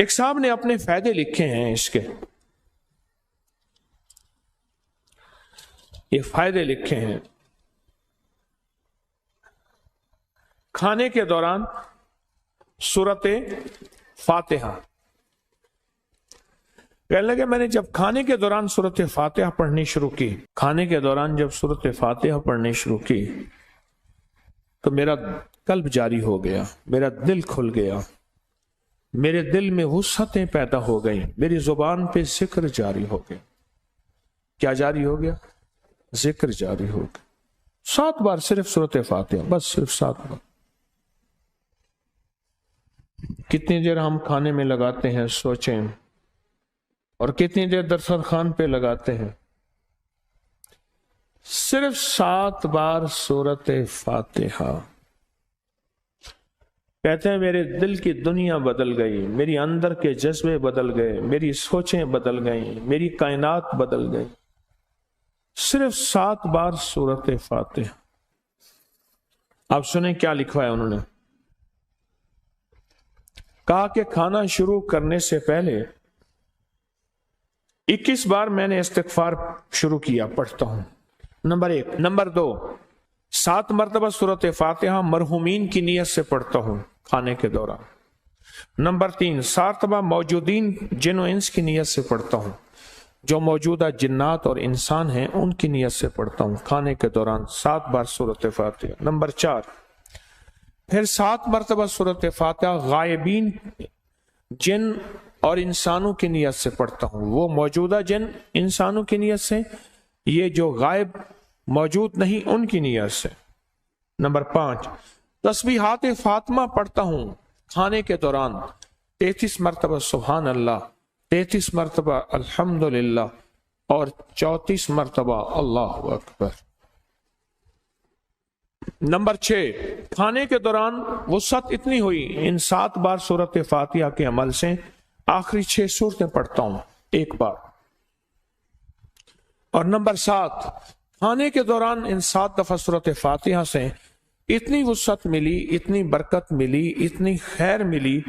ایک صاحب نے اپنے فائدے لکھے ہیں اس کے، یہ فائدے لکھے ہیں کھانے کے دوران سورت فاتحہ۔ کہنے لگے میں نے جب کھانے کے دوران سورت فاتحہ پڑھنی شروع کی، کھانے کے دوران جب سورت فاتحہ پڑھنی شروع کی تو میرا قلب جاری ہو گیا، میرا دل کھل گیا، میرے دل میں وسعتیں پیدا ہو گئیں، میری زبان پہ ذکر جاری ہو گیا۔ کیا جاری ہو گیا؟ ذکر جاری ہو گیا۔ 7 بار صرف سورت فاتحہ، بس صرف 7 بار۔ کتنی دیر ہم کھانے میں لگاتے ہیں سوچیں، اور کتنی دیر دسترخوان پہ لگاتے ہیں؟ صرف 7 بار سورت فاتحہ۔ کہتے ہیں میرے دل کی دنیا بدل گئی، میری اندر کے جذبے بدل گئے، میری سوچیں بدل گئیں، میری کائنات بدل گئی، صرف 7 بار سورت فاتحہ۔ آپ سنیں کیا لکھوا ہے انہوں نے، کہا کہ کھانا شروع کرنے سے پہلے 21 بار میں نے استغفار شروع کیا، پڑھتا ہوں، نمبر 1۔ نمبر 2، 7 مرتبہ سورت فاتحہ مرحومین کی نیت سے پڑھتا ہوں کھانے کے دوران۔ نمبر 3، 7 مرتبہ موجودین جن و انس کی نیت سے پڑھتا ہوں، جو موجودہ جنات اور انسان ہیں ان کی نیت سے پڑھتا ہوں کھانے کے دوران 7 بار سورت فاتحہ۔ نمبر 4، پھر 7 مرتبہ سورت فاتحہ غائبین جن اور انسانوں کی نیت سے پڑھتا ہوں، وہ موجودہ جن انسانوں کی نیت سے، یہ جو غائب موجود نہیں ان کی نیت سے۔ نمبر 5، تسبیحات فاطمہ پڑھتا ہوں کھانے کے دوران 33 مرتبہ سبحان اللہ، 33 مرتبہ الحمدللہ اور 34 مرتبہ اللہ اکبر۔ نمبر 6، کھانے کے دوران وسعت اتنی ہوئی ان 7 بار سورت فاتحہ کے عمل سے آخری 6 سورتیں پڑھتا ہوں 1 بار۔ اور نمبر 7، کھانے کے دوران ان 7 دفعہ سورت فاتحہ سے اتنی وسعت ملی، اتنی برکت ملی، اتنی خیر ملی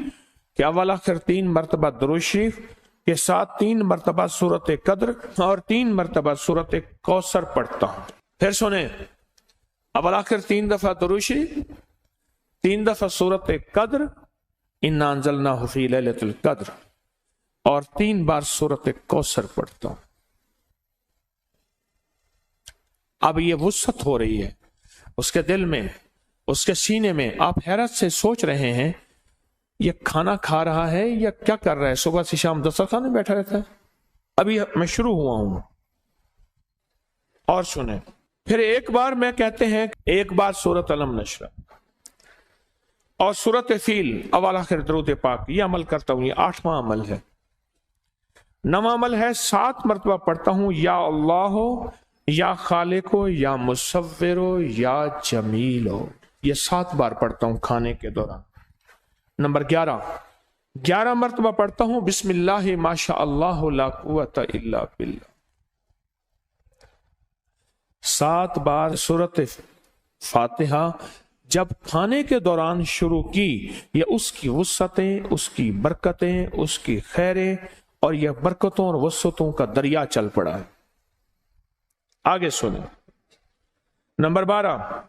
کہ اول آخر 3 مرتبہ درود شریف کے ساتھ 3 مرتبہ سورت قدر اور 3 مرتبہ سورت کوثر پڑھتا ہوں۔ پھر سنیں، اول آخر 3 دفعہ درود شریف، 3 دفعہ سورت قدر انا انزلناہ فی لیلۃ القدر، اور 3 بار سورت کوثر پڑھتا ہوں۔ اب یہ وسعت ہو رہی ہے اس کے دل میں، اس کے سینے میں۔ آپ حیرت سے سوچ رہے ہیں یہ کھانا کھا رہا ہے یا کیا کر رہا ہے؟ صبح سے شام دسترخوان میں بیٹھا رہتا ہے؟ ابھی میں شروع ہوا ہوں۔ اور سنیں، پھر 1 بار میں کہتے ہیں 1 بار سورت علم نشرہ اور سورت فیل اول آخر درود پاک، یہ عمل کرتا ہوں، یہ 8واں عمل ہے۔ 9واں عمل ہے 7 مرتبہ پڑھتا ہوں یا اللہ یا خالق یا مصور یا جمیل، یہ 7 بار پڑھتا ہوں کھانے کے دوران۔ نمبر 11 مرتبہ پڑھتا ہوں بسم اللہ ما شاء اللہ لا قوت الا باللہ، 7 بار سورت فاتحہ جب کھانے کے دوران شروع کی، یہ اس کی وسعتیں، اس کی برکتیں، اس کی خیریں اور یہ برکتوں اور وسعتوں کا دریا چل پڑا ہے۔ آگے سنیں، نمبر 12،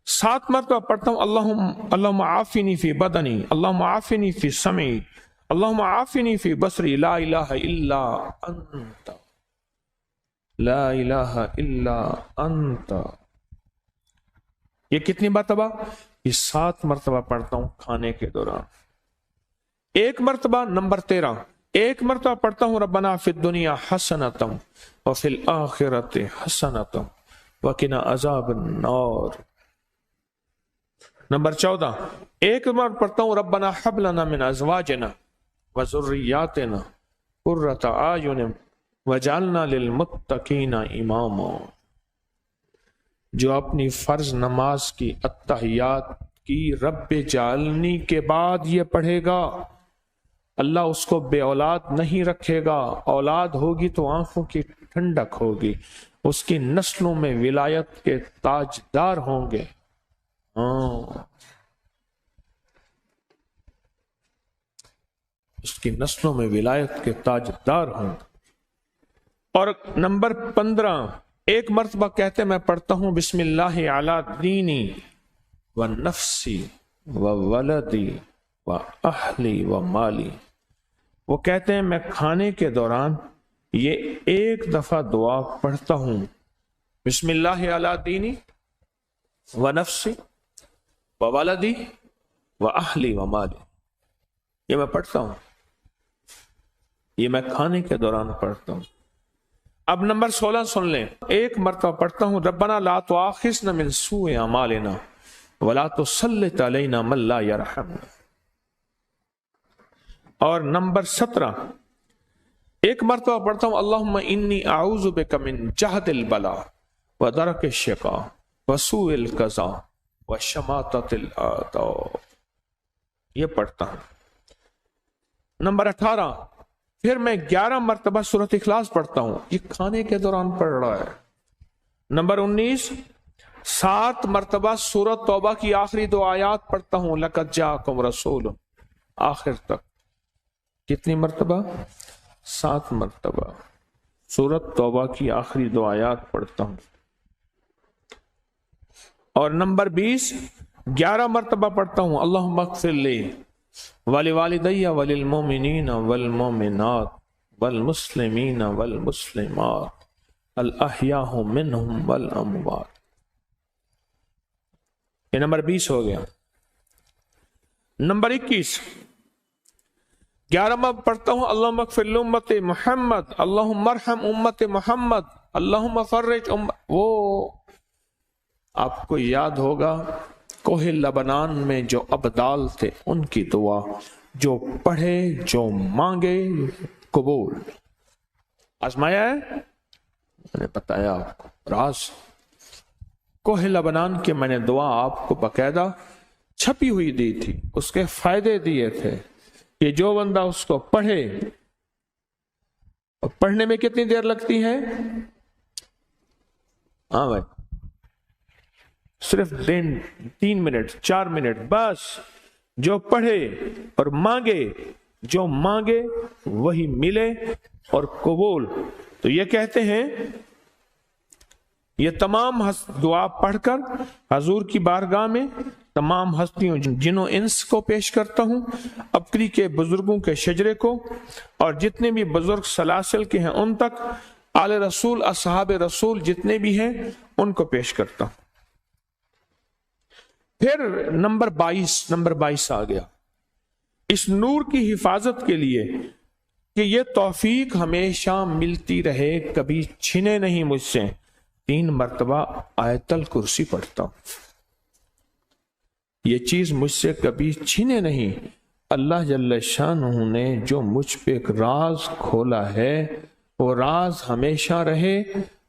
7 مرتبہ پڑھتا ہوں اللہم عافنی فی بدنی، اللہم عافنی فی سمعی، اللہم عافنی فی بصری، لا الہ الا انت، لا الہ الا انت۔ یہ کتنی مرتبہ؟ یہ 7 مرتبہ پڑھتا ہوں کھانے کے دوران۔ 1 مرتبہ، نمبر 13، 1 مرتبہ پڑھتا ہوں ربنا فی الدنیا حسنۃ وفی الآخرۃ حسنۃ وقنا عذاب النار۔ نمبر 14، 1 بار پڑھتا ہوں ربنا حب لنا من ازواجنا وذریاتنا قرۃ اعین وجعلنا للمتقین اماما۔ جو اپنی فرض نماز کی التحیات کی رب جعلنی کے بعد یہ پڑھے گا، اللہ اس کو بے اولاد نہیں رکھے گا، اولاد ہوگی تو آنکھوں کی ٹھنڈک ہوگی، اس کی نسلوں میں ولایت کے تاجدار ہوں گے۔ اس کی نسلوں میں ولایت کے تاجدار ہوں۔ اور نمبر 15، ایک مرتبہ کہتے میں پڑھتا ہوں بسم اللہ علی دینی و نفسی و ولدی و اہلی و مالی۔ وہ کہتے ہیں میں کھانے کے دوران یہ ایک دفعہ دعا پڑھتا ہوں، بسم اللہ علی دینی و نفسی و ولدی و اہلی و مالی، یہ میں پڑھتا ہوں، یہ میں کھانے کے دوران پڑھتا ہوں۔ اب نمبر 16 سن لیں، ایک مرتبہ پڑھتا ہوں ربنا لا تؤاخذنا من سوء اعمالنا ولا تسلط علینا من لا یرحمنا۔ اور نمبر 17، ایک مرتبہ پڑھتا ہوں اللہم انی اعوذ بک من جہد البلاء ودرک الشقاء وسوء القضاء وشماتۃ الاعداء، یہ پڑھتا ہوں۔ نمبر 18، پھر میں 11 مرتبہ سورۃ اخلاص پڑھتا ہوں، یہ کھانے کے دوران پڑھ رہا ہے۔ نمبر 19، 7 مرتبہ سورۃ توبہ کی آخری 2 آیات پڑھتا ہوں، لقد جاءکم رسول، آخر تک۔ کتنی مرتبہ؟ 7 مرتبہ سورۃ توبہ کی آخری 2 آیات پڑھتا ہوں۔ اور نمبر 20، 11 مرتبہ پڑھتا ہوں اللہم اغفر لی ولوالدی وللمؤمنین والمؤمنات والمسلمین والمسلمات الاحیاء منہم والاموات۔ یہ نمبر 20 ہو گیا۔ نمبر 21، 11 پڑھتا ہوں اللہم اغفر لامت محمد اللہم ارحم امت محمد اللہم فرج وہ آپ کو یاد ہوگا کوہ لبنان میں جو ابدال تھے ان کی دعا، جو پڑھے جو مانگے قبول۔ آزمایا ہے، میں نے بتایا آپ کو راز کوہ لبنان کے، میں نے دعا آپ کو باقاعدہ چھپی ہوئی دی تھی، اس کے فائدے دیے تھے کہ جو بندہ اس کو پڑھے، اور پڑھنے میں کتنی دیر لگتی ہے؟ ہاں بھائی، صرف 3 منٹ 4 منٹ بس، جو پڑھے اور مانگے، جو مانگے وہی ملے اور قبول۔ تو یہ کہتے ہیں یہ تمام دعا پڑھ کر حضور کی بارگاہ میں تمام ہستیوں جنوں انس کو پیش کرتا ہوں، ابکری کے بزرگوں کے شجرے کو، اور جتنے بھی بزرگ سلاسل کے ہیں ان تک، آل رسول اصحاب رسول جتنے بھی ہیں ان کو پیش کرتا ہوں۔ پھر نمبر 22 آ گیا، اس نور کی حفاظت کے لیے کہ یہ توفیق ہمیشہ ملتی رہے، کبھی چھنے نہیں مجھ سے، 3 مرتبہ آیت الکرسی پڑھتا ہوں، یہ چیز مجھ سے کبھی چھنے نہیں۔ اللہ جل شانہ نے جو مجھ پہ ایک راز کھولا ہے وہ راز ہمیشہ رہے،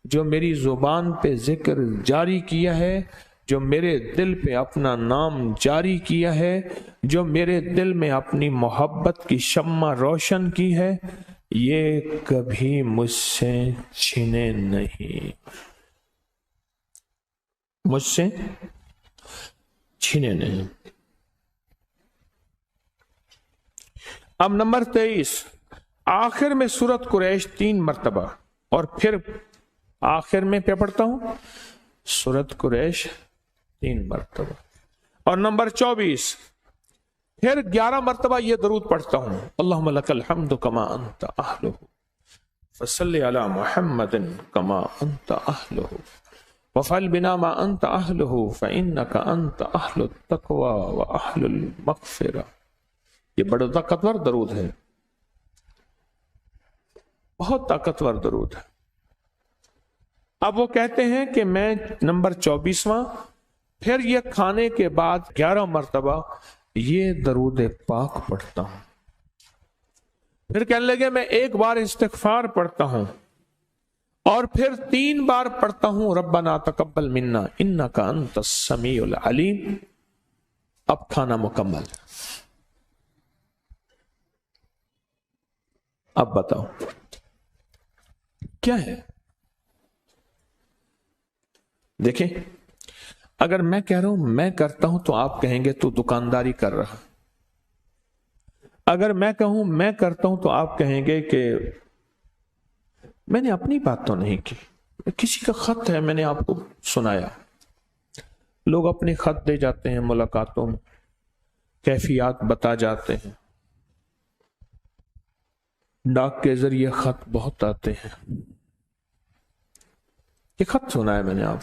جو میری زبان پہ ذکر جاری کیا ہے، جو میرے دل پہ اپنا نام جاری کیا ہے، جو میرے دل میں اپنی محبت کی شمع روشن کی ہے، یہ کبھی مجھ سے چھنے نہیں، مجھ سے چھنے نہیں۔ اب نمبر 23، آخر میں سورۃ قریش 3 مرتبہ، اور پھر آخر میں کیا پڑھتا ہوں؟ سورۃ قریش 3 مرتبہ۔ اور نمبر 24، پھر 11 مرتبہ یہ درود پڑھتا ہوں اللہم لک الحمد کما انت اہلہ فصلی علی محمد کما انت اہلہ وفعل بنا ما انت اہلہ فانک انت اہل التقوی واہل المغفرہ۔ یہ بڑا طاقتور درود ہے، بہت طاقتور درود ہے۔ اب وہ کہتے ہیں کہ میں نمبر 24واں، پھر یہ کھانے کے بعد 11 مرتبہ یہ درود پاک پڑھتا ہوں، پھر کہنے لگے میں 1 بار استغفار پڑھتا ہوں، اور پھر 3 بار پڑھتا ہوں ربنا تقبل منا انک انت السمیع العلیم۔ اب کھانا مکمل۔ اب بتاؤ کیا ہے؟ دیکھیں، اگر میں کہہ رہا ہوں میں کرتا ہوں تو آپ کہیں گے تو دکانداری کر رہا، اگر میں کہوں میں کرتا ہوں تو آپ کہیں گے کہ میں نے اپنی بات تو نہیں کی، کسی کا خط ہے میں نے آپ کو سنایا۔ لوگ اپنے خط دے جاتے ہیں ملاقاتوں میں، کیفیات بتا جاتے ہیں، ڈاک کے ذریعے خط بہت آتے ہیں، یہ خط سنا ہے میں نے آپ